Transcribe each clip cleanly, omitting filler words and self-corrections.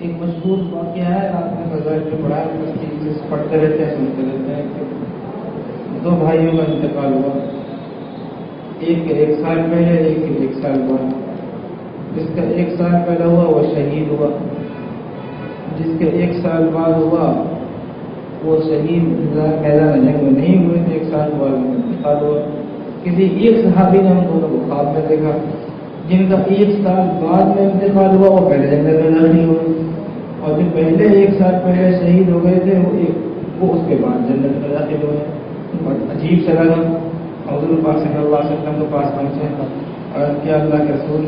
ایک مشہور واقعہ ہے، آپ نے فضائل میں پڑھا ہے، تفصیل سے پڑھتے رہتے ہیں، سنتے رہتے ہیں کہ دو بھائیوں کا انتقال ہوا، ایک کے 1 سال پہلے، ایک کے 1 سال بعد۔ جس کا 1 سال پہلے ہوا وہ شہید ہوا، جس کے 1 سال بعد ہوا وہ شہید میدان جنگ میں نہیں ہوئے تھے، 1 سال بعد انتقال ہوا۔ کسی ایک صحابی نے ان دونوں کو خواب میں دیکھا، جن کا 1 سال بعد میں انتقال ہوا وہ پہلے جنگ میں داخل ہوئے، اور جو پہلے 1 سال پہلے شہید ہو گئے تھے وہ اس کے بعد جنت میں داخل ہوئے۔ بہت عجیب سے لگا۔ حضور پاک صلی اللہ علیہ وسلم کے پاس پہنچے اور کیا اللہ کے رسول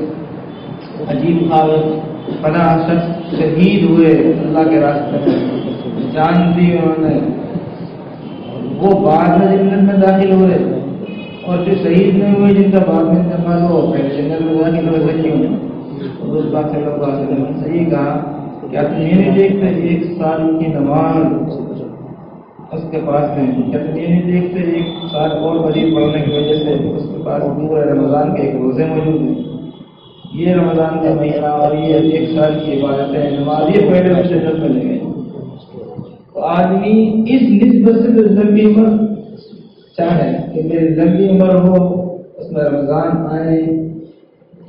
عجیب خواب، فلاں شخص شہید ہوئے اللہ کے راستے میں، جان دی انہوں نے، وہ بعد میں جنت میں داخل ہوئے، اور جو شہید نہیں ہوئے جن کا بعد میں انتقال ہوا وہ پہلے جنت میں داخل ہوئے۔ کیوں؟ حضور پاک صلی اللہ علیہ وسلم سے یہ کہا کیا تم یہ نہیں دیکھتے 1 سال کی نماز اس کے پاس ہے، کیا تم یہ نہیں دیکھتے 1 سال اور مزید پڑھنے کی وجہ سے اس کے پاس پورے رمضان کے 1 روزے موجود ہیں؟ یہ رمضان کا مہینہ اور یہ 1 سال کی عبادتیں، نماز، یہ پہلے سے جنت میں لے گئے۔ تو آدمی اس نسبت سے لمبی عمر چاہے کہ میری لمبی عمر ہو، اس میں رمضان آئے،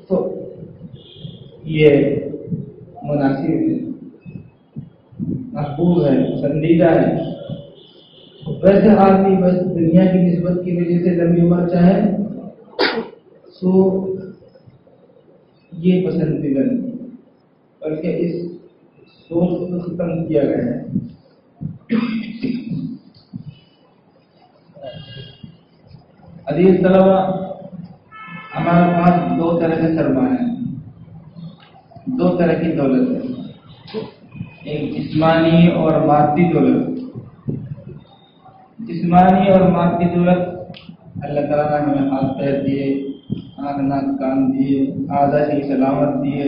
تو یہ مناسب ہے، محبوب ہے، پسندیدہ ہے۔ ویسے آدمی بس دنیا کی نسبت کی وجہ سے لمبی عمر چاہے تو یہ پسندیدہ نہیں، بلکہ اس سوچ کو ختم کیا گیا ہے۔ عزیز طلبہ، ہمارے پاس 2 طرح کے سرمایہ ہیں، 2 طرح کی دولت ہے، ایک جسمانی اور مادی دولت۔ جسمانی اور مادی دولت اللہ تعالیٰ نے ہمیں ہاتھ پیر دیے، آنکھ ناک کان دیے، اعضاء کی سلامت دیے،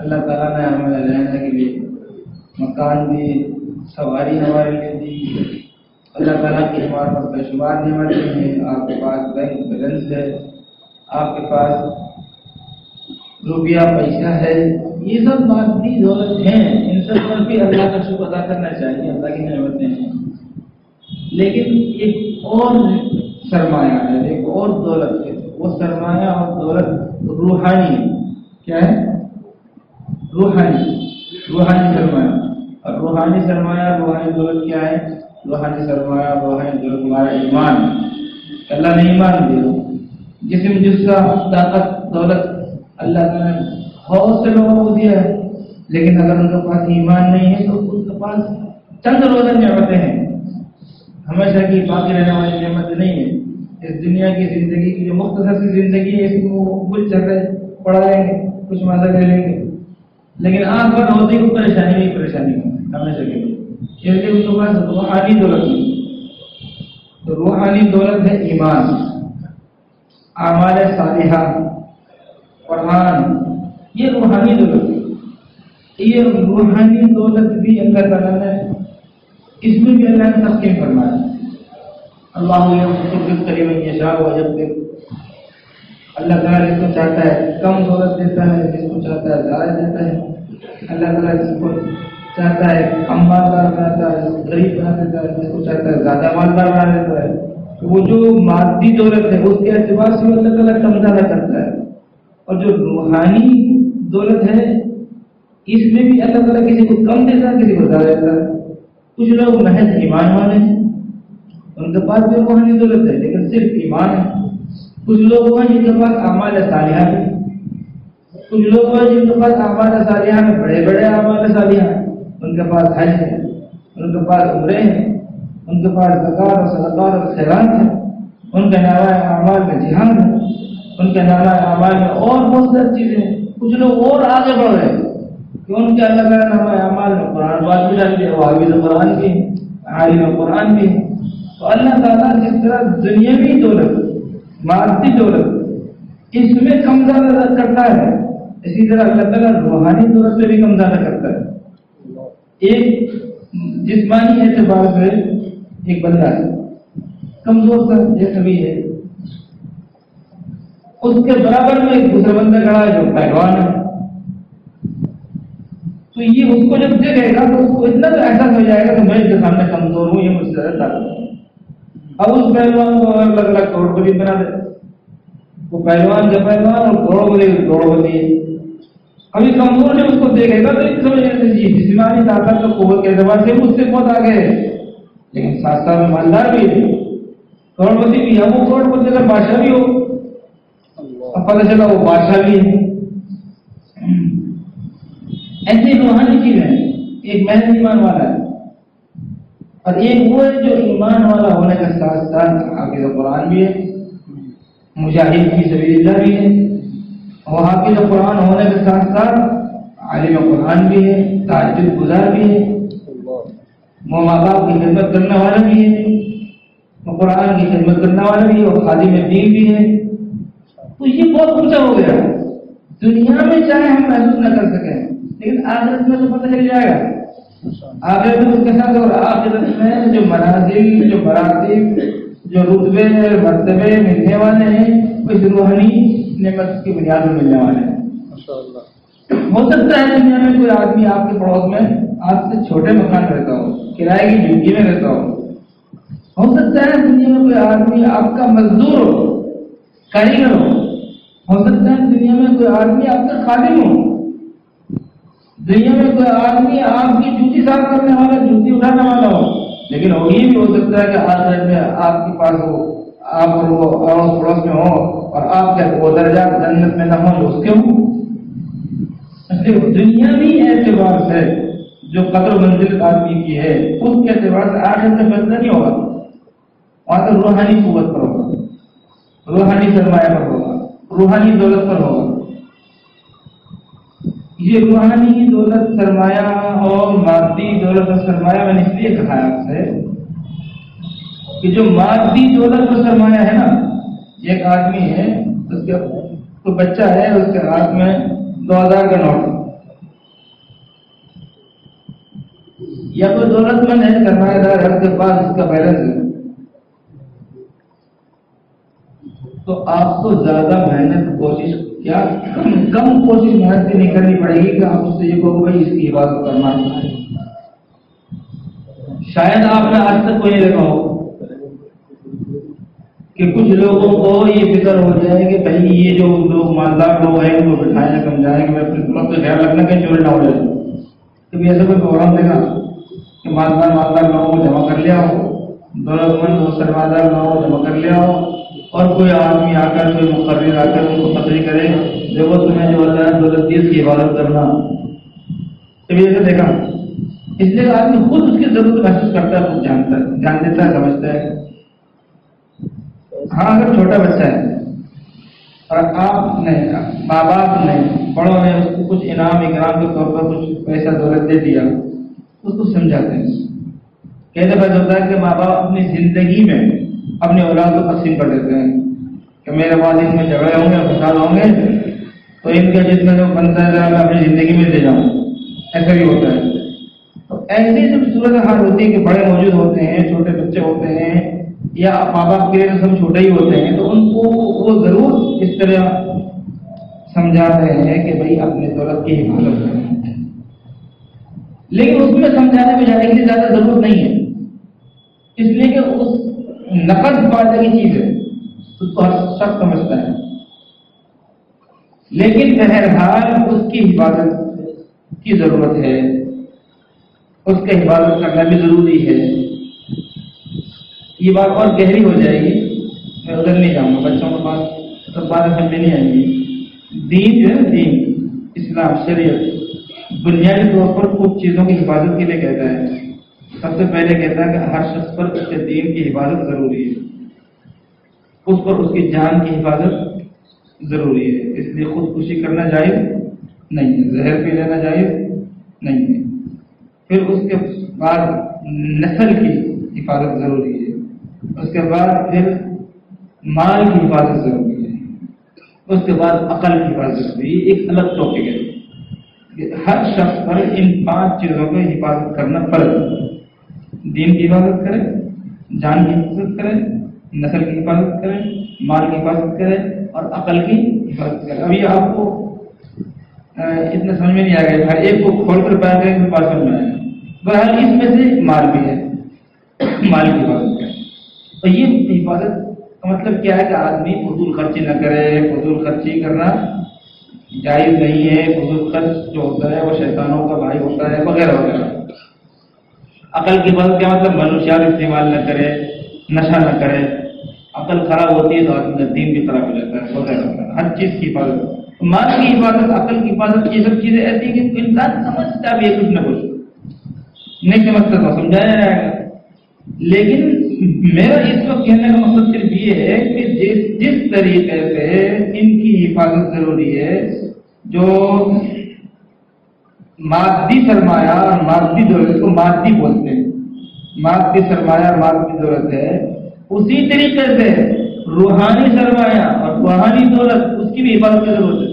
اللہ تعالیٰ نے ہمیں رہنے کے لیے مکان دیے، سواری ہمارے لیے دی، اللہ تعالیٰ کی ہمارے پاس بے شمار نعمتیں ہیں۔ آپ کے پاس بینک بیلنس ہے، آپ کے پاس روپیہ پیسہ ہے، یہ سب مادی دولت ہیں، ان سب پر بھی اللہ کا شکر ادا کرنا چاہیے، اللہ کی نعمتیں ہیں۔ لیکن ایک اور سرمایہ ہے، ایک اور دولت ہے، وہ سرمایہ اور دولت روحانی کیا ہے؟ روحانی سرمایہ۔ اور روحانی سرمایہ، روحانی دولت کیا ہے؟ روحانی سرمایہ، روحانی دولت ہمارا ایمان، اللہ نے ایمان دیا، جسم جس کا طاقت دولت اللہ تعالیٰ نے بہت سے لوگوں کو دیا ہے، لیکن اگر ان کے پاس ایمان نہیں ہے تو ان کے پاس چند روزہ نعمتیں ہیں، ہمیشہ کی باقی رہنے والی نعمت نہیں ہے۔ اس دنیا کی زندگی کی جو مختصر سی زندگی ہے، اس کو کچھ چکرے پڑا لیں گے، کچھ مزہ لے لیں گے، لیکن آنکھ بند ہوتے ہی پریشانی ہی پریشانی ہمیشہ کے لیے، اس لیے ان کے پاس روحانی دولت نہیں۔ تو روحانی دولت ہے ایمان، اعمال صالحہ، قرآن، یہ روحانی دولت ہے۔ یہ روحانی دولت بھی اللہ تعالیٰ نے اس میں بھی اللہ نے تقسیم فرمایا، اللہ اللہ تعالیٰ جس کو چاہتا ہے کم دولت دیتا ہے، جس کو چاہتا ہے زیادہ دیتا ہے، اللہ تعالیٰ جس کو چاہتا ہے کم مالدار بناتا ہے، غریب بنا دیتا ہے، جس کو چاہتا ہے زیادہ مالدار بنا دیتا ہے۔ تو وہ جو مادی دولت ہے اس کے اعتبار سے اللہ تعالیٰ کم زیادہ کرتا ہے، اور جو روحانی دولت ہے اس میں بھی اللہ تعالیٰ کسی کو کم دیتا ہے، کسی کو زیادہ دیتا ہے۔ کچھ لوگ محض ایمان والے ہیں، ان کے پاس بھی روحانی دولت ہے لیکن صرف ایمان ہے۔ کچھ لوگ ہیں جن کے پاس اعمال صالحہ ہیں، کچھ لوگ ہیں جن کے پاس اعمال صالحہ میں بڑے بڑے اعمال صالحہ ہیں، ان کے پاس حج ہے، ان کے پاس عمرے ہیں، ان کے پاس زکات اور صدقات اور خیرات ہے، ان کے نامہ اعمال میں جہاد ہے، ان کے نامہ اعمال میں اور بہت ساری چیزیں ہیں۔ کچھ لوگ اور آگے بڑھ رہے ہیں کہ ان کے اللہ تعالیٰ نامہ اعمال میں قرآن پاک بھی ڈال دیا، وہ حافظ قرآن بھی، عالم قرآن بھی۔ تو اللہ تعالیٰ جس طرح دنیاوی دولت، مادی دولت اس میں کم زیادہ کرتا ہے، اسی طرح اللہ تعالیٰ روحانی دولت میں بھی کم زیادہ کرتا ہے۔ ایک جسمانی اعتبار سے ایک بندہ ہے کمزور سا جیسا بھی ہے، اس کے برابر میں ایک دوسرا بندہ کھڑا ہے جو پہلوان ہے، تو یہ اس کو جب دیکھے گا تو اس کو اتنا تو احساس ہو جائے گا کہ میں اس کے سامنے کمزور ہوں، یہ مجھ سے زیادہ طاقت ہے۔ اب اس پہلوان کو الگ الگ کروڑپتی بنا دے، وہ پہلوان کا پہلوان اور کروڑپتی ہے۔ ابھی کمزور جب اس کو دیکھے گا تو یہ سمجھ لیتے جی جسمانی طاقت اور قوت کے اعتبار سے مجھ سے بہت آگے ہے، لیکن ساتھ ساتھ میں مالدار بھی ہے، کروڑپتی بھی ہے۔ اب وہ کروڑپتی اگر بادشاہ بھی ہو، اب پتہ چلا وہ بادشاہ بھی ہے۔ ایسے روحانی چیز ہے، ایک محض ایمان والا ہے اور ایک وہ ہے جو ایمان والا ہونے کے ساتھ ساتھ حافظ قرآن بھی ہے، مجاہد فی سبیل اللہ بھی ہے، اور حافظ قرآن ہونے کے ساتھ ساتھ عالم قرآن بھی ہے، تہجد گزار بھی ہے، وہ ماں باپ کی خدمت کرنے والا بھی ہے، وہ قرآن کی خدمت کرنے والا بھی ہے، اور خادم دین بھی ہے۔ تو یہ بہت اونچا ہو گیا۔ دنیا میں چاہے ہم محسوس نہ کر سکیں لیکن آخرت میں تو پتہ چل جائے گا۔ آخرت میں اس کے ساتھ اور آخرت میں جو منازل، جو مراتب، جو رتبے مرتبے ملنے والے ہیں وہ اس روحانی نعمت کی بنیاد میں ملنے والے ہیں۔ ہو سکتا ہے دنیا میں کوئی آدمی آپ کے پڑوس میں آپ سے چھوٹے مکان میں رہتا ہو، کرائے کی جھگی میں رہتا ہو سکتا ہے دنیا میں کوئی آدمی آپ کا مزدور ہو، کاریگر ہو سکتا ہے دنیا میں کوئی آدمی آپ کا خادم ہو، دنیا میں کوئی آدمی آپ کی جوتی صاف کرنے والا، جوتی اٹھانے والا ہو، لیکن وہ یہ بھی ہو سکتا ہے کہ آخرت میں آپ کے پاس ہو، آپ اور وہ اڑوس پڑوس میں ہو اور آپ کے وہ درجات جنت میں نہ ہوں جو اس کے ہوں۔ دنیاوی اعتبار سے جو قدر و منزل آدمی کی ہے اس کے اعتبار سے آخرت میں فیصلہ نہیں ہوگا، وہاں تو روحانی قوت پر ہوگا، روحانی سرمایہ پر ہوگا، روحانی دولت پر ہوگا۔ یہ روحانی دولت سرمایہ اور مادی دولت اور سرمایہ میں نے اس لیے کہا آپ سے کہ جو مادی دولت اور سرمایہ ہے نا، ایک آدمی ہے اس کے تو بچہ ہے، اس کے ہاتھ میں 2000 کا نوٹ یا کوئی دولت مند ہے، سرمایہ دار ہے، اس کے پاس اس کا بیلنس ہے، تو آپ کو زیادہ محنت کوشش کیا کم کوشش محنت نہیں کرنی پڑے گی کہ آپ اس سے یہ کہو بھائی اس کی حفاظت کرنا ہے۔ شاید آپ نے آج تک کوئی نہیں دیکھا ہو کہ کچھ لوگوں کو یہ فکر ہو جائے کہ بھائی یہ جو لوگ مالدار لوگ ہیں ان کو بٹھائیں سمجھائیں کہ میں اپنے طرف سے خیال رکھنا کہ چوری نہ ہو جائے، کبھی ایسا کوئی پروگرام دیکھا کہ مالدار لوگوں کو جمع کر لیا ہو، دولت مند اور سرمایہ دار لوگوں کو جمع کر لیا ہو اور کوئی آدمی آ کر کوئی مقرر آ کر ان کو تقریر کرے دیکھو تمہیں جو اللہ ہے دولت دی اس کی حفاظت کرنا، کبھی ایسا دیکھا؟ اس لیے آدمی خود اس کی ضرورت محسوس کرتا ہے، خود جانتا ہے، جان دیتا ہے، سمجھتا ہے۔ ہاں اگر چھوٹا بچہ ہے اور آپ نے ماں باپ نے بڑوں نے اس کو کچھ انعام اکرام کے طور پر کچھ پیسہ دولت دے دیا، اس کو سمجھاتے ہیں۔ کئی دفعہ ہوتا ہے کہ ماں باپ اپنی زندگی میں اپنی اولاد کو تقسیم کر دیتے ہیں کہ میرے بعد ان میں جھگڑے ہوں گے، فساد ہوں گے تو ان کا جتنا جو بنتا ہے ذرا میں اپنی زندگی میں دے جاؤں، ایسا بھی ہوتا ہے۔ تو ایسی جب صورت حال ہوتی ہے کہ بڑے موجود ہوتے ہیں، چھوٹے بچے ہوتے ہیں یا ماں باپ کے سب چھوٹے ہی ہوتے ہیں، تو ان کو وہ ضرور اس طرح سمجھاتے ہیں کہ بھائی اپنی دولت کی حفاظت کریں، لیکن اس میں سمجھانے میں جانے کی زیادہ ضرورت نہیں ہے، اس لیے کہ اس نقد فائدہ کی چیز ہے اس کو ہر شخص سمجھتا ہے، لیکن بہرحال اس کی حفاظت کی ضرورت ہے، اس کی حفاظت کرنا بھی ضروری ہے۔ یہ بات اور گہری ہو جائے گی، میں ادھر نہیں جاؤں گا، بچوں کے پاس سب باتیں سمجھ نہیں آئیں گی۔ دین جو ہے، دین اسلام شریعت بنیادی طور پر کچھ چیزوں کی حفاظت کے لیے کہتا ہے۔ سب سے پہلے کہتا ہے کہ ہر شخص پر اس کے دین کی حفاظت ضروری ہے، اس پر اس کی جان کی حفاظت ضروری ہے، اس لیے خودکشی کرنا جائز نہیں ہے، زہر پی لینا جائز نہیں ہے۔ پھر اس کے بعد نسل کی حفاظت ضروری ہے، اس کے بعد پھر مال کی حفاظت ضروری ہے، اس کے بعد عقل کی حفاظت ضروری ہے۔ ایک الگ ٹاپک ہے کہ ہر شخص پر ان 5 چیزوں کی حفاظت کرنا فرض ہے۔ دین کی حفاظت کرے، جان کی حفاظت کرے، نسل کی حفاظت کرے، مال کی حفاظت کرے اور عقل کی حفاظت کرے۔ ابھی آپ کو اتنا سمجھ میں نہیں آ گیا، ہر ایک کو کھول کر بیان کریں تو بات سمجھ میں آئے گا۔ بہرحال اس میں سے مال بھی ہے، مال کی حفاظت ہے۔ تو یہ حفاظت کا مطلب کیا ہے کہ آدمی فضول خرچی نہ کرے، فضول خرچی کرنا جائز نہیں ہے، فضول خرچ جو ہوتا ہے وہ شیطانوں کا بھائی ہوتا ہے وغیرہ وغیرہ۔ عقل کی حفاظت کیا مطلب منشیات استعمال نہ کرے، نشہ نہ کرے، عقل خراب ہوتی ہے تو آدمی کا دین بھی خراب ہو جاتا ہے وغیرہ وغیرہ، ہر چیز کی حفاظت، مال کی حفاظت، عقل کی حفاظت، یہ سب چیزیں ایسی ہیں کہ انسان سمجھتا بھی ہے کچھ نہ کچھ، نہیں سمجھتا تو سمجھایا جائے گا۔ لیکن میرا اس وقت کہنے کا مقصد صرف یہ ہے کہ جس طریقے سے ان کی حفاظت ضروری ہے، جو مادی سرمایہ اور مادی دولت کو مادی بولتے ہیں، مادی سرمایہ اور مادی دولت ہے، اسی طریقے سے روحانی سرمایہ اور روحانی دولت اس کی بھی حفاظت کی ضرورت ہے۔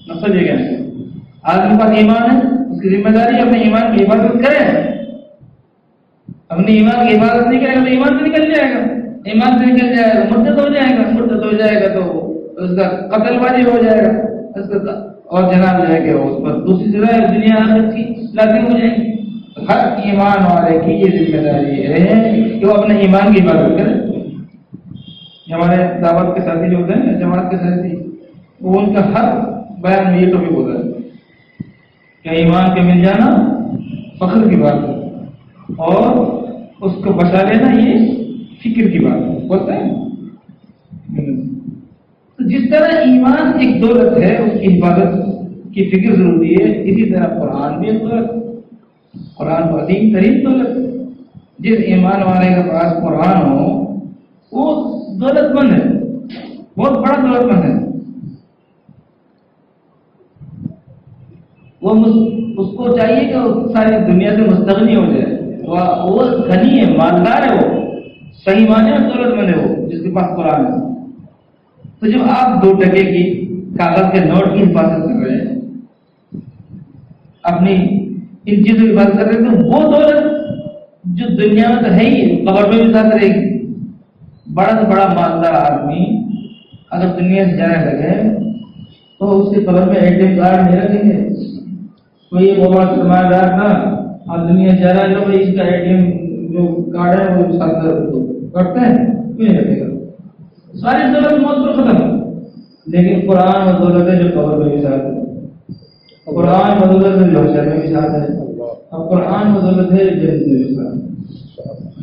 مقصد یہ کہنے کا، آدمی کے پاس ایمان ہے، اس کی ذمہ داری اپنے ایمان کی حفاظت کرے، اپنے ایمان کی حفاظت نہیں کرے گا تو ایمان سے نکل جائے گا، ایمان سے نکل جائے گا مرتد ہو جائے گا، مرتد ہو جائے گا تو اس کا قتل واجب ہو جائے گا، اس کا اور جناب جو ہے کہ اس پر دوسری سزا دنیا آخرت کی لازم ہو جائے گی۔ ہر ایمان والے کی یہ ذمہ داری ہے کہ وہ اپنے ایمان کی حفاظت کرے۔ ہمارے دعوت کے ساتھی جو ہوتے ہیں، جماعت کے ساتھی، وہ ان کا ہر بیان میں یہ ٹاپک ہوتا ہے کہ ایمان کے مل جانا فخر کی بات ہے اور اس کو بچا لینا یہ فکر کی بات ہے، بولتے ہیں۔ تو جس طرح ایمان ایک دولت ہے، اس کی حفاظت کی فکر ضروری ہے، اسی طرح قرآن بھی ایک دولت، قرآن کو عظیم ترین دولت، جس ایمان والے کے پاس قرآن ہو وہ دولت مند ہے، بہت بڑا دولت مند ہے۔ وہ اس کو چاہیے کہ ساری دنیا سے مستغنی ہو جائے، وہ غنی ہے، مالدار ہے، وہ صحیح معنی میں دولت مند ہے وہ جس کے پاس قرآن ہے۔ تو جب آپ 2 ٹکے کی کاغذ کے نوٹ کی حفاظت کر رہے ہیں، اپنی ان چیزوں کی حفاظت کر رہے ہیں، تو وہ دولت جو دنیا میں تو ہے ہی، قبر میں بھی ساتھ رہے گی۔ بڑا سے بڑا مالدار آدمی اگر دنیا سے جانے لگے تو اس کے قبر میں ATM کارڈ نہیں رکھیں گے، کوئی بڑا سرمایہ دار تھا اور دنیا سے جا رہا ہے، اس کا ATM جو کارڈ ہے وہ ساتھ رکھتے ہیں، کوئی نہیں رکھے گا، ساری دولت موت پر ختم۔ لیکن قرآن و دولت ہے جو قبر میں بھی ساتھ ہے، قرآن و دولت ہے جو حشر میں بھی ساتھ ہے، اور قرآن و دولت ہے جنت میں بھی ساتھ ہے۔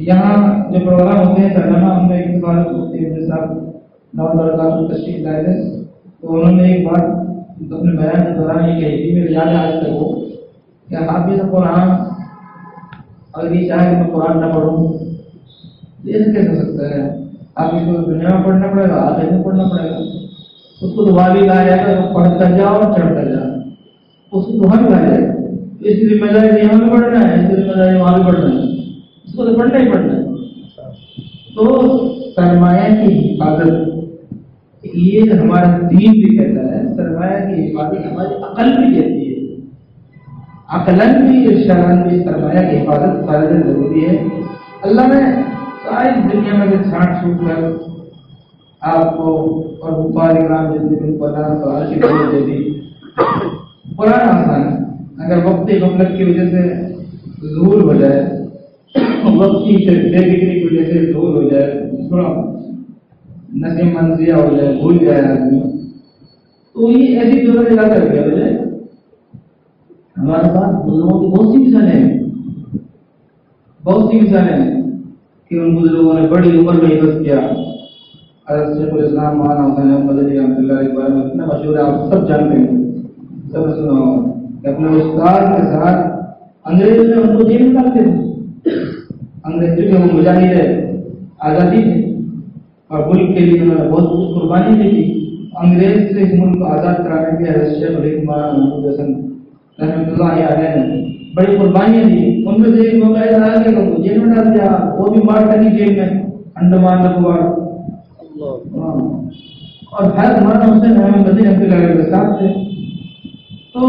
یہاں جو پروگرام ہوتے ہیں ترجمہ، ہم نے ایک بار مفتی صاحب نومبر کا تشریف لائے تھے، تو انہوں نے ایک بات اپنے بیان کے دوران یہ کہی تھی، میرے یاد آج تک وہ کہ حافظ قرآن اگر یہ چاہے کہ میں قرآن نہ پڑھوں، یہ کیسے ہو سکتا ہے؟ آپ اس کو دنیا میں پڑھنا پڑے گا، آخرت میں پڑھنا پڑے گا، اس کو دعا بھی لایا جائے گا، پڑھتا جاؤ اور چڑھتا جاؤ، اس کو دعا بھی لایا جائے گا۔ اس کی ذمہ داری یہاں بھی پڑھنا ہے، اس کی ذمہ داری وہاں بھی پڑھنا ہے، اس کو تو پڑھنا ہی پڑھنا ہے۔ تو سرمایہ کی حفاظت یہ ہمارا دین بھی کہتا ہے، سرمایہ کی حفاظت ہماری عقل بھی کہتی ہے، عقلن بھی ارشادن بھی سرمایہ کی حفاظت فرض ضروری ہے۔ اللہ نے ساری دنیا میں سے چھانٹ چھوٹ کر آپ کو اور بخار اکرام جیسے قرآن سوال کی ضرورت دے دی۔ قرآن آسان ہے، اگر وقت غفلت کی وجہ سے ظہور ہو جائے، وقت کی بے فکری کی وجہ سے ظہور ہو جائے، تھوڑا نشے منزیہ ہو جائے، بھول جائے آدمی، تو یہ ایسی ضرورت ادا کر کے ہو جائے۔ ہمارے پاس بزرگوں کی بہت سی مثالیں ہیں، بہت سی مثالیں ہیں کہ ان بزرگوں نے بڑی عمر میں حفظ کیا۔ حضرت شیخ الاسلام مولانا حسین احمد مدنی رحمۃ اللہ علیہ کے بارے میں اتنا مشہور ہے، آپ سب جانتے ہیں، سب نے سنا ہوگا کہ اپنے استاد کے ساتھ انگریز نے ان کو جیل میں ڈالتے تھے۔ انگریز جو وہ مجاہد آزادی تھے اور ملک کے لیے انہوں نے بہت کچھ قربانی دی تھی۔ انگریز سے اس ملک کو آزاد کرانے کے لیے حضرت شیخ الاسلام محمود حسن رحمۃ اللہ علیہ نے بڑی قربانیاں دی۔ ان میں سے ایک موقع ایسا آیا کہ ان کو جیل میں ڈال دیا، وہ بھی مار ڈالی جیل میں، انڈمان نکوبار، اور حضرت مولانا حسین احمد مدنی رحمۃ اللہ علیہ کے ساتھ تھے۔ تو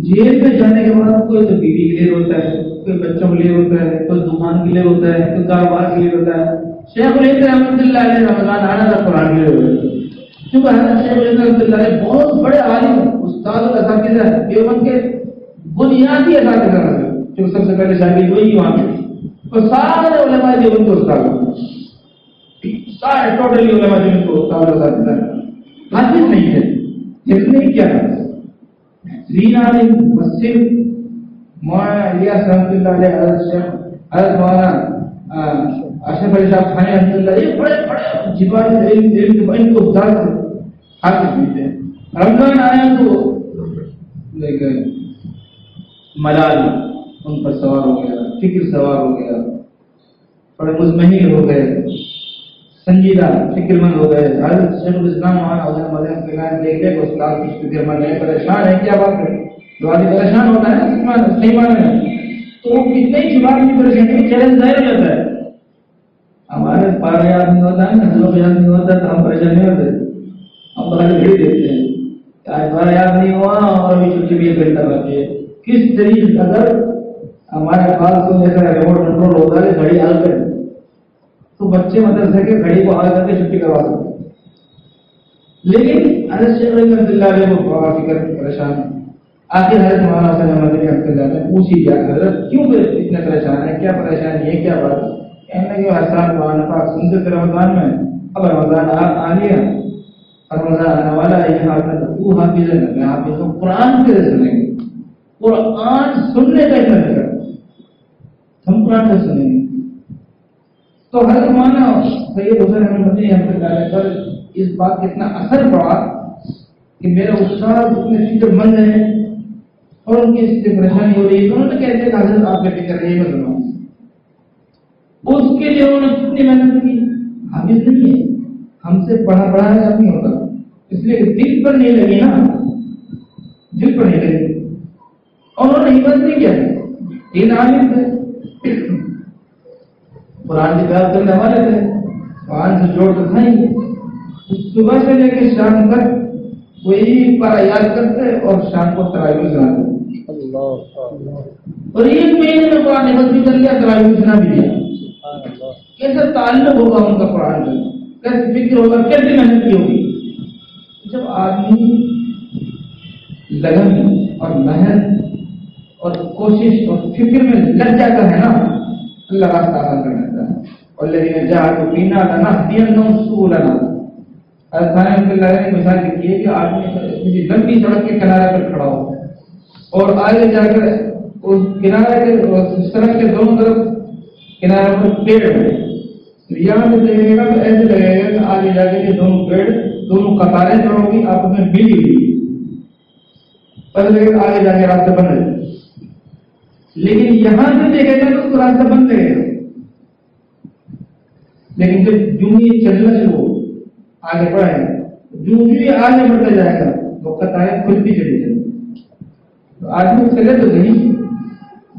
جیل میں جانے کے بعد کوئی تو بیوی کے لیے ہوتا ہے، کوئی بچوں کے لیے ہوتا ہے، کوئی دکان کے لیے ہوتا ہے، کوئی کاروبار کے لیے ہوتا ہے۔ شیخ الاسلام رحمۃ اللہ علیہ رمضان آنا تھا قرآن کے لیے ہوتا ہے، چونکہ حضرت شیخ رحمۃ اللہ علیہ بہت بڑے عالم استاد اور اساتذہ ہیں، دیوبند کے بنیادی اساتذہ ہیں، جو سب سے پہلے شاگرد وہی وہاں پہ اور سارے علماء دیوبند کو استاد ہیں، سارے ٹوٹلی علماء دیوبند کو استاد اور اساتذہ ہیں، حافظ نہیں ہے، حفظ نہیں کیا ہے. دین عالم مسجد مولانا الیاس رحمۃ اللہ علیہ، حضرت مولانا اشرف علی صاحب خانی رحمۃ اللہ علیہ، بڑے بڑے جبال علم کے ان کو استاد حافظ بھی تھے. رمضان آیا تو ملال ان پر سوار ہو گیا، فکر سوار ہو گیا، بڑے مزمحل ہو گئے، سنجیدہ فکر مند ہو گئے. حضرت شیخ الاسلام مولانا کے نام لے کے استاد کی فکر مند ہے، پریشان ہے. کیا بات ہے، جو آدمی پریشان ہوتا ہے صحیح معنی میں تو وہ کتنے ہی جبال کی پریشانی چیلنج ظاہر ہو جاتا ہے. ہمارے پارے یاد نہیں ہوتا ہے نا، لوگ یاد نہیں ہوتا تو ہم پریشان نہیں ہوتے، ہم بڑا بھیڑ دیتے ہیں. آج بارہ یاد نہیں ہوا اور ابھی چھٹی بھی کرتا رہتی ہے. کس طریقے اگر ہمارے پاس تو جیسا ریموٹ کنٹرول ہوتا ہے گھڑی حل کر تو بچے مدرسے کے گھڑی کو حل کر کے چھٹی کروا سکتے. لیکن حضرت شیخ رحمۃ اللہ علیہ کو بڑا فکر پریشان ہے. آخر حضرت مولانا صلی اللہ علیہ وسلم پوچھی جا حضرت کیوں اتنے پریشان ہے، کیا پریشانی ہے، کیا بات ہے؟ کہنے لگے ہر سال قرآن پاک سنتے تھے رمضان میں، اب رمضان آ گیا، رمضان آنے والا ہے، یہ حافظ تو حافظ ہے، میں حافظ ہوں. قرآن کے سنیں گے، قرآن سننے کا اتنا ہے، ہم قرآن سے سنیں گے. تو حضرت مولانا سید حسین احمد مدنی رحمۃ اللہ علیہ پر اس بات کا اتنا اثر پڑا کہ میرا استاد اتنے فکر مند ہے اور ان کی اس سے پریشانی ہو رہی ہے. انہوں نے کہتے ہیں حضرت آپ کے فکر رہی ہے، میں سناؤں. اس کے لیے انہوں نے کتنی محنت کی. حافظ نہیں ہے، ہم سے پڑھا نہیں ہوتا، اس لیے دل پر نہیں لگی نا، دل پر نہیں لگی. اور انہوں نے ہمت نہیں کیا، تین عالم تھے، قرآن کی بات کرنے والے تھے، قرآن سے جوڑ کر کھائیں گے. صبح سے لے کے شام تک وہی پارا یاد کرتے اور شام کو تراویح سناتے. اور ایک مہینے میں قرآن حفظ بھی کر لیا، تراویح سنا بھی دیا. کیسا تعلق ہوگا ان کا قرآن سے، کیسے فکر ہوگا، کیسے محنت کی ہوگی. جب آدمی لگن اور محنت اور کوشش اور فکر میں لگ جاتا ہے نا، اللہ راستہ آسان کر دیتا ہے. اور لیکن جہاں پینا لنا سبلنا، اللہ نے مثال لکھی ہے کہ آدمی لمبی سڑک کے کنارے پر کھڑا ہو اور آگے جا کر اس کنارے کے سڑک کے دونوں طرف کنارے پر پیڑ ہے، یہاں سے دیکھے گا تو ایسے لگے گا کہ آگے جا کے دونوں پیڑ دونوں قطاریں جو ہوگی آپس میں ملی ہوئی، پتہ لگے گا آگے جا کے راستہ بن رہے. لیکن یہاں سے دیکھے گا تو اس کو راستہ بند لگے گا. لیکن جب جو یہ چلنا شروع آگے بڑھے جو آگے بڑھتا جائے گا وہ قطاریں کھلتی چلی جائیں گی. تو آدمی چلے تو صحیح،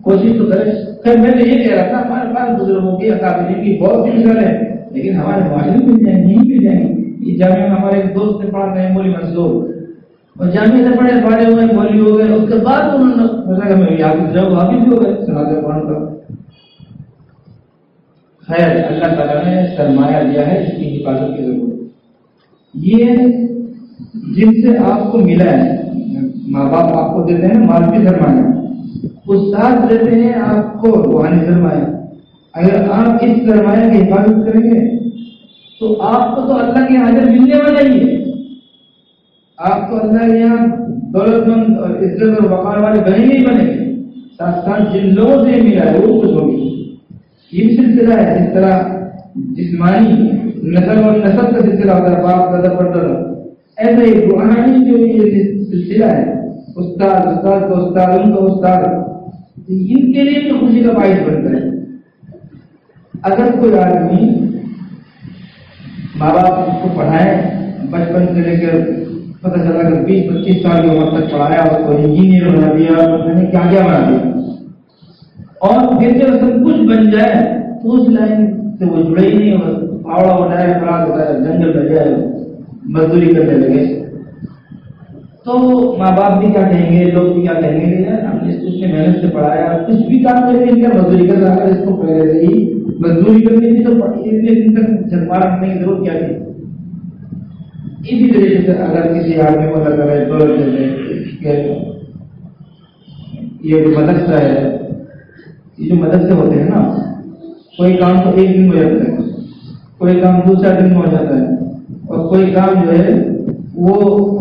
کوشش تو کرے. خیر میں نے یہ کہہ رہا تھا ہمارے پاس بزرگوں کی اکابرین کی بہت سی مثال ہے، لیکن ہمارے معاشرے میں مل جائیں نہیں مل جائیں گے. یہ جامعہ میں ہمارے ایک دوست سے پڑھا رہے ہیں مولوی منصور، اور جامعہ سے پڑھے بڑے ہوئے مولوی ہو گئے، اس کے بعد انہوں نے سوچا کہ میں حافظ جاؤں، حافظ بھی ہو گئے، سناتے قرآن کا. خیر اللہ تعالیٰ نے سرمایہ دیا ہے جس کی حفاظت کی ضرورت. یہ جن سے آپ کو ملا ہے، ماں باپ آپ کو دیتے ہیں مالکی سرمایہ، استاد دیتے ہیں آپ کو روحانی سرمایہ. اگر آپ اس سرمایہ کی حفاظت کریں گے تو آپ کو تو اللہ کے حاضر ملنے والا ہی ہے. آپ کو اللہ کے یہاں دولت مند اور عزت اور وقار والے بنے ہی بنے گے، ساتھ ساتھ جن لوگوں سے ملا ہے وہ کچھ ہوگی. یہ سلسلہ ہے جس طرح جسمانی نسل اور نسل کا سلسلہ ہوتا ہے، باپ دادا پردادا، ایسا ہی روحانی جو یہ سلسلہ ہے، استاد کا استاد ان کا استاد، ان کے لیے تو خوشی کا باعث بنتا ہے. اگر کوئی آدمی ماں باپ اس کو پڑھائے بچپن سے لے کر پتہ چلا کہ 20-25 سال کی عمر تک پڑھایا، اس کو انجینئر بنا دیا، پتہ نہیں کیا کیا بنا دیا، اور پھر جب سب کچھ بن جائے تو اس لائن سے وہ جڑے ہی نہیں، اور پھاوڑا اٹھائے پڑا ہوتا ہے، جنگل میں جائے مزدوری کرنے لگے. تو ماں باپ بھی کیا کہیں گے، لوگ بھی کیا کہیں گے کہ یار ہم نے اس کو محنت سے پڑھایا، کچھ بھی کام کرنے کے مزدوری کر رہا ہے، اس کو پہلے سے ہی مزدوری کرنی تھی تو اتنے دن تک جھنمارا کرنے کی ضرورت کیا تھی. اسی طریقے سے اگر کسی آدمی کو اللہ تعالیٰ دولت دے دے کہ یہ جو مدرسہ ہے، یہ جو مدرسے ہوتے ہیں نا، کوئی کام تو ایک دن میں ہو جاتا ہے، کوئی کام دوسرا دن میں ہو جاتا ہے، اور کوئی کام جو ہے وہ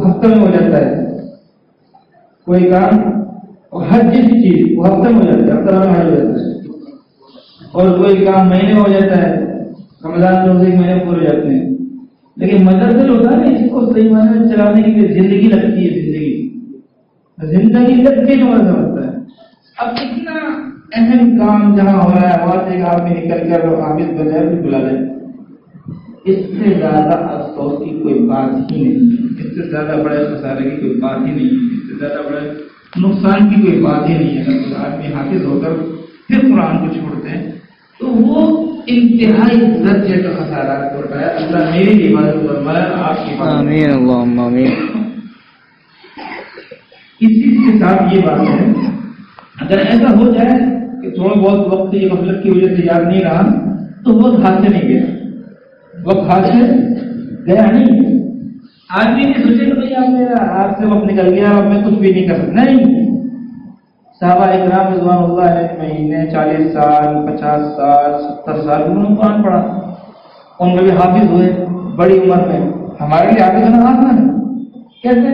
ہفتہ میں ہو جاتا ہے، کوئی کام ہر جیسی چیز وہ ہفتہ میں ہو جاتا ہے، ہفتہ میں ہو جاتا ہے، اور کوئی کام مہینے میں ہو جاتا ہے، رمضان روزے مہینے پورے ہو جاتے ہیں۔ لیکن مدرسے ہوتا ہے نا، اس کو صحیح معنی میں چلانے کے لیے زندگی لگتی ہے، زندگی لگ کے جو مدرسہ ہوتا ہے۔ اب اتنا اہم کام جہاں ہو رہا ہے وہاں سے ایک آدمی نکل کر حافظ بن جائے بلا دے، اس سے زیادہ افسوس کی کوئی بات ہی نہیں، اس سے زیادہ بڑے خسارے کی کوئی بات ہی نہیں، اس سے زیادہ بڑے نقصان کی کوئی بات ہی نہیں ہے۔ اگر آدمی حافظ ہو کر پھر قرآن کو چھوڑتے ہیں تو وہ انتہائی درجے کا خسارہ ہوتا ہے۔ اللہ میری عبادت فرمائے، آپ کی آمین اللہم آمین۔ اسی کے ساتھ یہ بات ہے، اگر ایسا ہو جائے کہ تھوڑا بہت وقت یہ غفلت کی وجہ سے یاد نہیں رہا تو وقت ہاتھ سے نہیں گیا، وقت ہاتھ سے گیا نہیں۔ آدمی نے سوچے کہ بھائی آپ میرا ہاتھ سے وقت نکل گیا، اب میں کچھ بھی نہیں کر سکتا، نہیں۔ صحابہ اکرام رضوان اللہ علیہ مہینے 40 سال 50 سال 70 سال انہوں نے قرآن پڑھا، ان میں بھی حافظ ہوئے بڑی عمر میں۔ ہمارے لیے حافظ ہونا آسان ہے، کیسے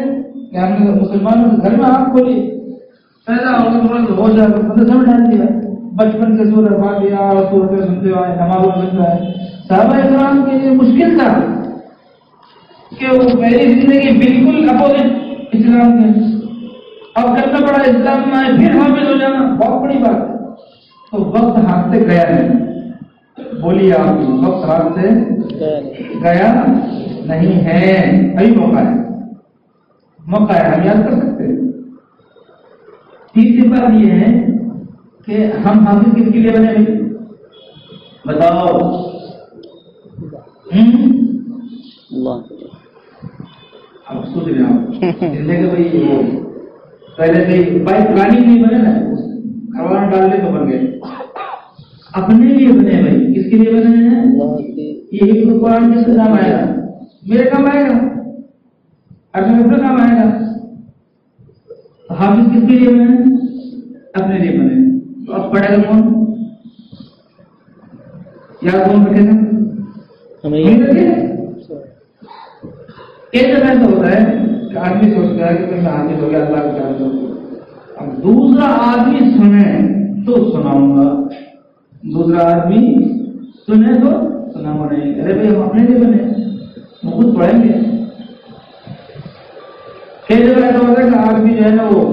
کہ ہم نے مسلمانوں کے گھر میں آنکھ کھولی، پیدا ہو گئے ہو جائے تو مدرسہ میں ڈال دیا، بچپن سے سورہ فاتحہ اور سورتیں سنتے ہوئے نماز پڑھتا ہے۔ صحابہ اکرام کے لیے مشکل تھا کہ وہ میری زندگی بالکل اپوزٹ اسلام کے، اب کرنا پڑا اسلام میں آئے پھر حافظ ہو جانا بہت بڑی بات ہے۔ تو وقت ہاتھ سے گیا نہیں، بولیے آپ، وقت ہاتھ سے گیا نہیں ہے، ابھی موقع ہے، موقع ہے، ہم یاد کر سکتے ہیں۔ تیسری بات یہ ہے کہ ہم حافظ کس کے لیے بنے بھائی بتاؤ؟ اللہ اب سوچ رہے آپ زندگی بھائی پہلے سے بائک پلاننگ نہیں بنے نا، گھر ڈال لے تو بن گئے، اپنے لیے بنے بھائی، کس کے لیے بنے ہیں؟ یہی تو قرآن کس کا کام آئے گا؟ میرے کام آئے گا، اپنے کام آئے گا۔ حافظ کس کے لیے بنے؟ اپنے لیے بنے۔ تو اب پڑھے گا کون؟ یا کون رکھے گا؟ ہمیں رکھے گا۔ ایک جگہ ایسا ہوتا ہے کہ آدمی سوچتا ہے کہ میں حافظ ہو گیا، اللہ کو جانتا ہوں، اب دوسرا آدمی سنے تو سناؤں گا، دوسرا آدمی سنے تو سناؤں گا نہیں۔ ارے بھائی ہم اپنے لیے بنے، ہم خود پڑھیں گے۔ کئی جگہ ایسا ہوتا ہے کہ آدمی جو ہے نا وہ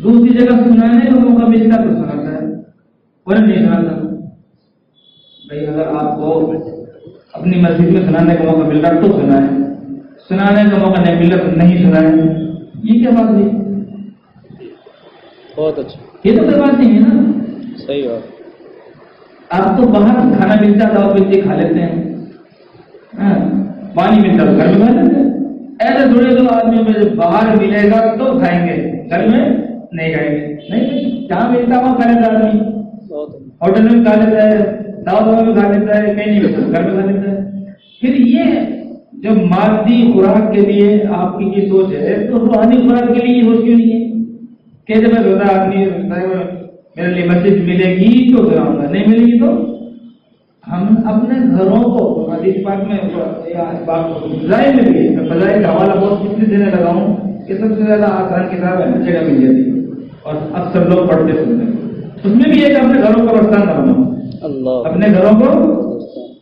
دوسری جگہ سنانے کا موقع ملتا تو سناتا ہے، ورنہ نہیں سناتا۔ بھائی اگر آپ کو اپنی مسجد میں سنانے کا موقع مل رہا تو سنائیں، سنانے کا موقع نہیں مل رہا تو نہیں سنائیں۔ یہ کیا بات ہے؟ بہت اچھا، یہ تو کوئی بات نہیں ہے نا، صحیح بات۔ آپ کو باہر کھانا ملتا تھا اور کھا لیتے ہیں، پانی ملتا تو گھر میں کھا لیتے ہیں۔ ایسے تھوڑے دو آدمیوں میں جو باہر ملے گا تو کھائیں گے، گھر میں نہیں کھائیں گے۔ نہیں، جہاں ملتا وہاں کھا لیتا آدمی، ہوٹل میں کھا لیتا ہے، دعوت میں کھا لیتا ہے، کہیں نہیں ملتا گھر میں کھا لیتا ہے۔ پھر یہ جو مادی خوراک کے لیے آپ کی یہ سوچ ہے تو روحانی خوراک کے لیے یہ سوچ کیوں نہیں ہے؟ کہ جب روزہ آدمی میرے لیے مسجد ملے گی تو کراؤں گا، نہیں ملے گی تو ہم اپنے گھروں کو حدیث پاک میں فضائل میں بھی، میں فضائل کا حوالہ بہت اس لیے دینے لگا ہوں کہ سب سے زیادہ آسان کتاب ہے جگہ مل جاتی ہے اور اکثر لوگ پڑھتے سنتے ہیں۔ اس میں بھی ہے کہ اپنے گھروں کو رستان نہ بناؤ، اپنے گھروں کو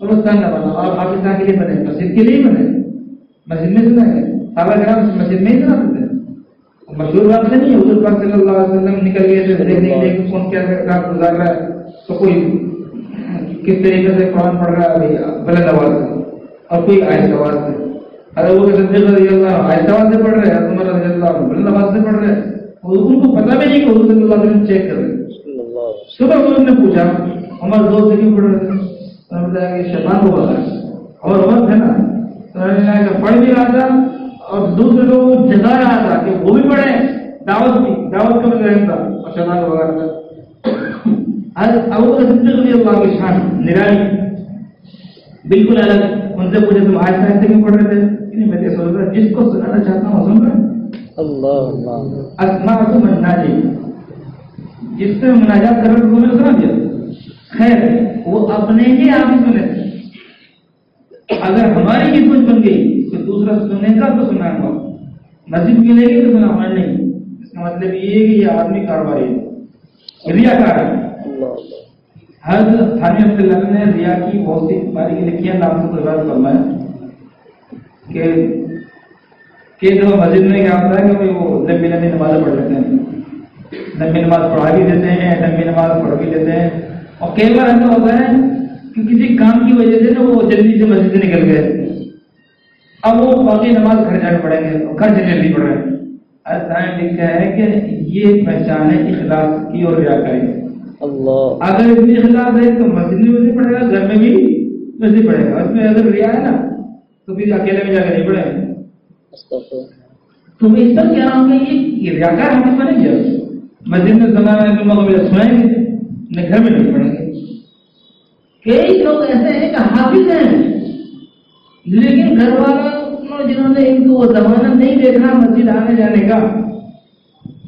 رستان نہ بناؤ۔ اور پاکستان کے لیے بنے، مسجد کے لیے بنے، مسجد میں سنا ہے صحابہ کرام مسجد میں ہی سنا سکتے ہیں، مشہور بات سے نہیں۔ حضور پاک صلی اللہ علیہ وسلم نکل گئے تھے دیکھنے کے لیے کون کیا رات گزار رہا ہے، تو کوئی کس طریقے سے قرآن پڑھ رہا ہے بلند آواز سے اور کوئی آہستہ آواز سے۔ ارے وہ صدیق رضی اللہ آہستہ آواز سے پڑھ رہے ہیں، عمر رضی اللہ بلند آواز سے پڑھ رہے ہیں، ان کو پتہ بھی نہیں کہ حضور صلی اللہ علیہ وسلم چیک کر رہے ہیں۔ صبح حضور نے پوچھا عمر زور سے کیوں پڑھ رہے تھے؟ انہوں نے بتایا کہ شیطان کو پتا ہے اور عمر تھے نا، تو پڑھ بھی رہا تھا اور دوسرے لوگوں کو جگا رہا تھا کہ وہ بھی پڑھیں، دعوت کا مطلب تھا اور شیطان کو بگاڑ تھا۔ ابو بکر صدیق رضی اللہ کی شان نرالی بالکل الگ ہے۔ ان سے پوچھے تم آہستہ آہستہ کیوں پڑھ رہے تھے؟ نہیں میں یہ سوچ رہا جس کو سنانا چاہتا ہوں سن رہا اللہ اللہ اسمعت من ناجی، جس سے مناجات کر رہے تھے سنا دیا. خیر وہ اپنے ہی آپ ہی سنے تھے. اگر ہماری کی سوچ بن گئی تو دوسرا سنے گا تو سنا گا، مسجد ملے گی تو سنا ہونا نہیں. اس کا مطلب یہ ہے کہ یہ آدمی کاروباری ہے، ریاکار ہے. حضرت ثانی رحمۃ اللہ علیہ نے ریا کی بہت سی باریکی لکھی ہے. نام سے تجربہ فرمایا کہ جو مسجد میں کیا ہوتا ہے کہ وہ لمبی لمبی نمازیں پڑھ لیتے ہیں، لمبی نماز پڑھا بھی دیتے ہیں، لمبی نماز پڑھ بھی لیتے ہیں. اور کئی بار ایسا ہوتا ہے کہ کسی کام کی وجہ سے نا وہ جلدی سے مسجد سے نکل گئے، اب وہ باقی نماز گھر جا کے پڑھیں گے، گھر سے جلدی پڑھ رہے ہیں. حضرت لکھا ہے کہ یہ پہچان ہے اخلاص کی اور ریاکاری. اللہ اگر اس میں اخلاص ہے تو مسجد میں بھی پڑھے گا، گھر میں بھی ویسے پڑھے گا. اس میں اگر ریا ہے نا تو پھر اکیلے میں جا کے نہیں پڑھے گا. تو میں اس طرح کہہ رہا ہوں کہ یہ ریاکار ہم نے نہیں کیا. مسجد میں زمانہ سنائیں گے نہ گھر میں نہیں پڑھیں گے. کئی لوگ ایسے ہیں کہ حافظ ہیں لیکن گھر والوں جنہوں نے ان کو وہ زمانہ نہیں دیکھا مسجد آنے جانے کا،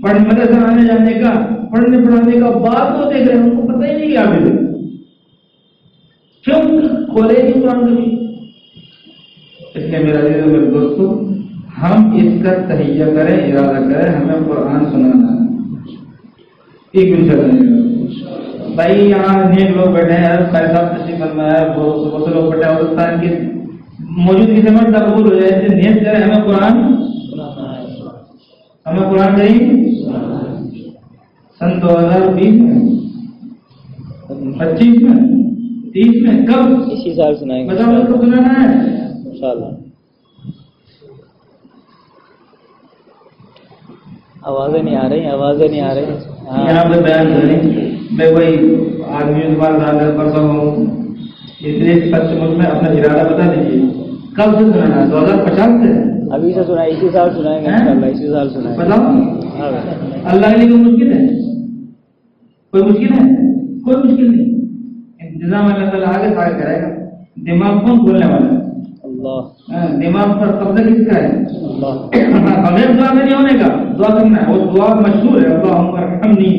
مدرسہ آنے جانے کا، پڑھنے پڑھانے کا، بات کو دیکھ رہے ہیں، ان کو پتہ ہی نہیں کہ حافظ ہے. کیوں کھولے نہیں قرآن کبھی؟ اس لیے میرے دوستو ہم اس کا تہیہ کریں، ارادہ کریں، ہمیں قرآن سنانا ہے. ایک منٹ چلیں بھائی، یہاں نیک لوگ بیٹھے ہیں، قائد صاحب تشریف فرمایا ہے، بہت سے لوگ بیٹھے ہیں، ہندوستان کی موجودگی سے مرد قبول ہو جائے. نیت کریں ہمیں قرآن کریں. سن 2020 میں 25 میں 30 میں کب اسی سال سنائیں گے بتاؤ کب سنانا ہے انشاءاللہ. آوازیں نہیں آ رہی. یہاں پہ بیان کریں میں وہی آدمی پرسوں ہوں، اس لیے سچ مجھ میں اپنا ارادہ بتا دیجیے کب سے سنانا ہے. 2050 سے ابھی سے سنائیں، اسی سال سنائیں گے انشاءاللہ. اسی سال سنائیں. بتاؤ اللہ کے لیے کوئی مشکل ہے؟ کوئی مشکل ہے؟ کوئی مشکل نہیں. انتظام اللہ تعالیٰ آگے سے آگے کرے گا. دماغ کون کھولنے والا ہے؟ اللہ. دماغ پر قبضہ کس کا ہے؟ اللہ. بغیر دعا میں نہیں ہونے کا، دعا کرنا ہے. وہ دعا مشہور ہے، اللہم ارحمنی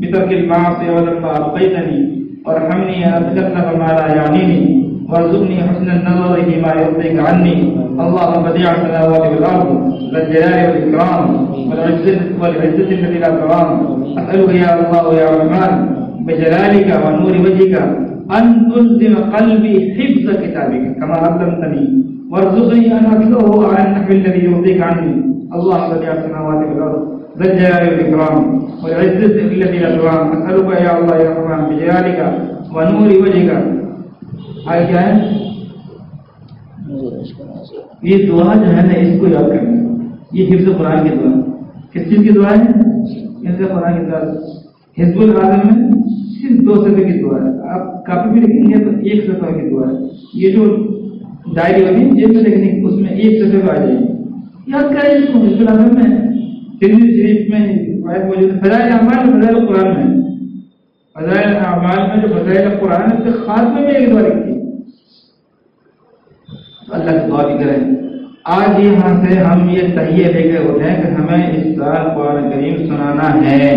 بترک المعاصی ولما ابقیتنی وارحمنی اتکلم ما لا یعنینی وارزقنی حسن النظر فيما يرضيك عني اللهم بديع السماوات والارض ذا الجلال والاكرام والعزة التي لا ترام اسالك يا الله يا رحمن بجلالك ونور وجهك ان تلزم قلبي حفظ كتابك كما علمتني وارزقني ان اتلوه على النحو الذي يرضيك عني اللهم بديع السماوات والارض ذا الجلال والاكرام والعزة التي لا ترام اسالك يا الله يا رحمن بجلالك ونور وجهك. آگے کیا ہے؟ یہ دعا جو ہے نا اس کو یاد کرنا. یہ حفظ قرآن کی دعا. کس چیز کی دعا ہے؟ حفظ قرآن کی دعا. حزب العالم میں صرف 2 صفحے کی دعا ہے. آپ کافی بھی لکھیں گے تو 1 صفحہ کی دعا ہے. یہ جو ڈائری ہوگی جیب میں لکھنے کی اس میں 1 صفحے کا آ جائے گی. یاد کریں اس کو. حزب العالم میں ترمذی شریف میں روایت موجود ہے. فضائل اعمال میں فضائل قرآن میں، فضائل اعمال میں جو فضائل قرآن ہے اس کے خاتمے میں ایک دعا لکھی. اللہ کی دعا بھی کریں. آج یہاں سے ہم یہ تہیہ لے کے اٹھیں کہ ہمیں اس سال قرآن کریم سنانا ہے.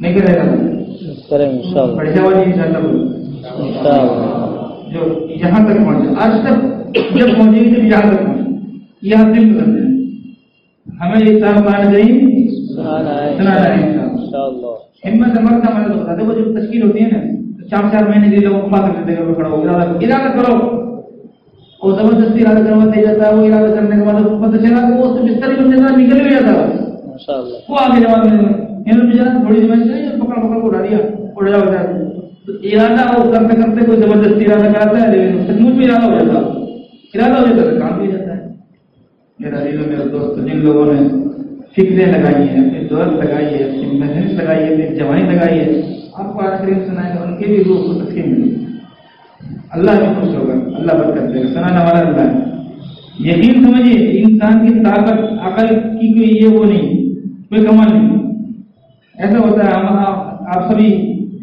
نہیں کرے گا کریں انشاءاللہ. بڑھیا والی انشاءاللہ جو یہاں تک پہنچے. آج تک جب پہنچے گی جب یہاں تک پہنچے یہاں دل پسند ہے ہمیں اس سال قرآن کریم سنانا ہے انشاءاللہ. ہمت مرد عمل ہوتا ہے. وہ جب تشکیل ہوتی ہے نا 4 مہینے کے لیے لوگ پا کر دیتے ہیں. کھڑا ہو ارادہ کرو اور زبردستی ارادہ کروا دیا جاتا ہے. وہ ارادہ کرنے کے بعد پتہ چلا کہ وہ بستر بن جاتا نکل بھی جاتا ہے. وہ آگے جواب میں انہوں نے جانا تھوڑی زمین سے پکڑ کو اڑا دیا اڑ جاؤ جاتا ہے. تو ارادہ اور کرتے کرتے کوئی زبردستی ارادہ کرتا ہے لیکن سچ مچ بھی ارادہ ہو جاتا ہے کام بھی جاتا ہے. میرا عزیزو میرے دوست جن لوگوں نے فکریں لگائی ہیں، اپنی دولت لگائی ہے، اپنی محنت لگائی ہے، اپنی جوانی لگائی ہے، آپ کو قرآن کریم سنائیں گے ان کی بھی روح کو تسکین ملے. اللہ بھی خوش ہوگا، اللہ برکت دے گا. سنانے والا اللہ ہے. یقین سمجھیے انسان کی طاقت عقل کی کوئی یہ وہ نہیں، کوئی کمال نہیں. ایسا ہوتا ہے آپ سبھی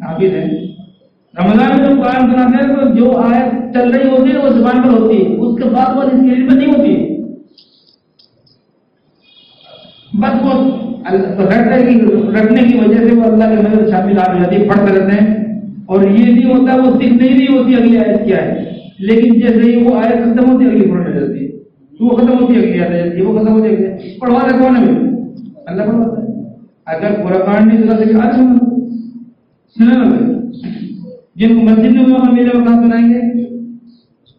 حافظ ہیں، رمضان میں جو قرآن سناتے ہیں تو جو آیت چل رہی ہوتی ہے وہ زبان پر ہوتی ہے، اس کے بعد وہ اسکرین پر نہیں ہوتی، بس وہ رکھنے کی وجہ سے وہ اللہ کے نظر شامل آ جاتی ہے، پڑھتے رہتے ہیں، اور یہ نہیں ہوتا وہ سیکھ نہیں ہوتی اگلی آیت کیا ہے، لیکن جیسے ہی وہ آیت ختم ہوتی ہے اگلی پڑھنے جاتی ہے، وہ ختم ہوتی ہے اگلی آیت جاتی ہے، وہ ختم ہوتی ہے، پڑھوانا کون ہے؟ اللہ پڑھواتا ہے۔ اگر قرآن نہیں سنا سکے آج سنا نا بھائی، جن کو مسجد میں موقع ملے وہ کہاں سنائیں گے؟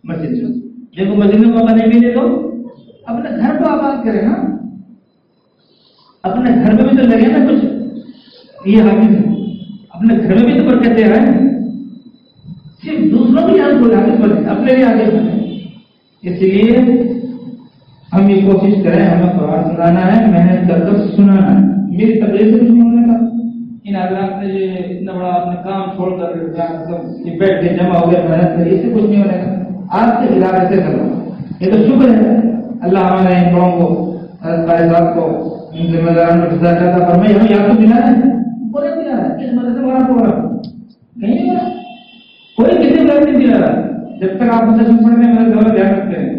مسجد میں۔ جن کو مسجد میں موقع نہیں ملے تو اپنے گھر کو آباد کرے نا، اپنے گھر میں بھی تو لگے نا کچھ، یہ حافظ ہے اپنے گھر میں بھی تو برکتیں ہیں، صرف دوسروں کی یاد بولے حافظ بنے، اپنے لیے آگے بنے۔ اس لیے ہم یہ کوشش کریں، ہمیں قرآن سنانا ہے، محنت کر کر سنانا ہے۔ میری تقریر سے کچھ نہیں ہونے کا، ان حضرات نے یہ اتنا بڑا اپنے کام چھوڑ کر یہ بیٹھ کے جمع ہو گیا محنت کر، اس سے کچھ نہیں ہونے کا، آج سے ارادے سے کرو، یہ تو شکر ہے اللہ ہمارے ان بڑوں کو، حضرت صاحب کو، ان ذمہ داروں کو جزا عطا فرمائے۔ ہمیں یاد تو دلا ہے، بولے دلا ہے، کس مدد سے بڑا پڑا کہیں نہیں بولا، کوئی کسی بات نہیں دلا رہا۔ جب تک آپ مدد پڑھنے میں میرا دورہ دھیان رکھتے ہیں،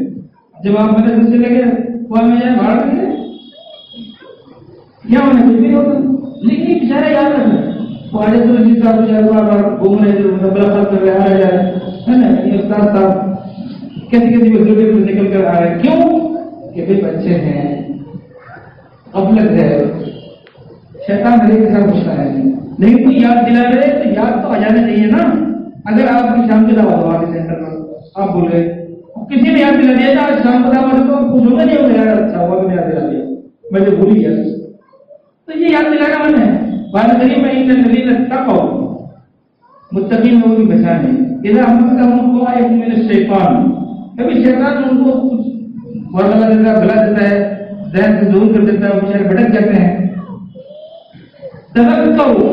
جب آپ مدد سے لے گئے وہ میں جائے بھاڑ میں کیا ہونا کچھ بھی ہوتا، لیکن بیچارہ یاد رکھنا وہ آج تو رشید صاحب گھوم رہے تھے، ملاقات کر رہے آ رہے ہے نا، یہ استاد صاحب کیسی کیسی وزیر سے نکل کر آ رہے، کیوں کہ بھائی بچے ہیں، غفلت ہے، شیطان میرے کے ساتھ گھستا ہے، لیکن کوئی یاد دلا رہے تو یاد تو آ جانا چاہیے نا۔ اگر آپ کی شام کے دعوت ہوا کے سینٹر میں آپ بول رہے کسی نے یاد دلا دیا تھا آج شام کو دعوت تو آپ پوچھو گے نہیں ہوگا یار اچھا ہوا میں یاد دلا دیا، میں جو بھول گیا، تو یہ یاد دلانا من ہے۔ بات کریم میں ان الذین اتقوا متقین لوگوں کی پہچان ہے، اذا مسهم طائف من الشیطان، کبھی شیطان ان کو کچھ ورنہ دیتا ہے، بھلا دیتا ہے، ذہن سے دور کر دیتا ہے، وہ بیچارے بھٹک جاتے ہیں، تذکروا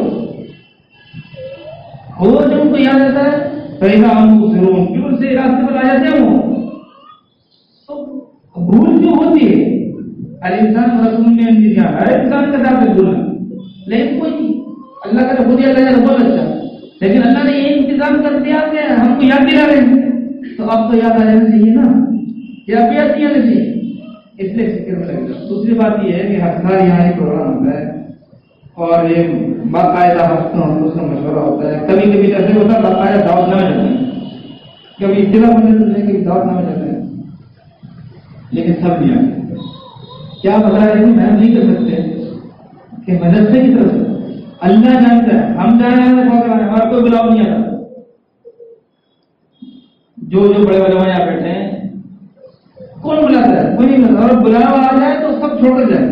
وہ جو ان کو یاد آتا ہے فإذا هم مبصرون، پھر ان سے راستے پر آ جاتے ہیں وہ، تو بھول جو ہوتی ہے الانسان رسول میں انتظام، ہر انسان کا ذات بھولنا، لیکن کوئی اللہ کا خود ہی اللہ کا بہت اچھا، لیکن اللہ نے یہ انتظام کر دیا کہ ہم کو یاد دلا رہے ہیں، تو اب تو یاد آ جانا چاہیے نا، یا اب یاد نہیں آنا چاہیے، اس لیے فکر میں لگ جاؤ۔ دوسری بات یہ ہے کہ ہر یہاں ایک پروگرام ہوتا ہے اور یہ باقاعدہ ہفتوں ہم کا مشورہ ہوتا ہے، کبھی کبھی ایسے ہوتا ہے باقاعدہ دعوت نامے جاتے ہیں، کبھی اطلاع بننے کبھی دعوت نامے جاتے ہیں، لیکن سب نہیں آتے۔ کیا بتا رہے ہیں محنت نہیں کر سکتے کہ مدرسے کی طرف سے اللہ جانتا ہے، ہم جانے ہمارا کوئی بلاؤ نہیں آتا، جو بڑے بڑے یہاں بیٹھے ہیں کون بلاتا ہے؟ کوئی نہیں بلاتا، اور بلاوا آ جائے تو سب چھوڑ کر جائے،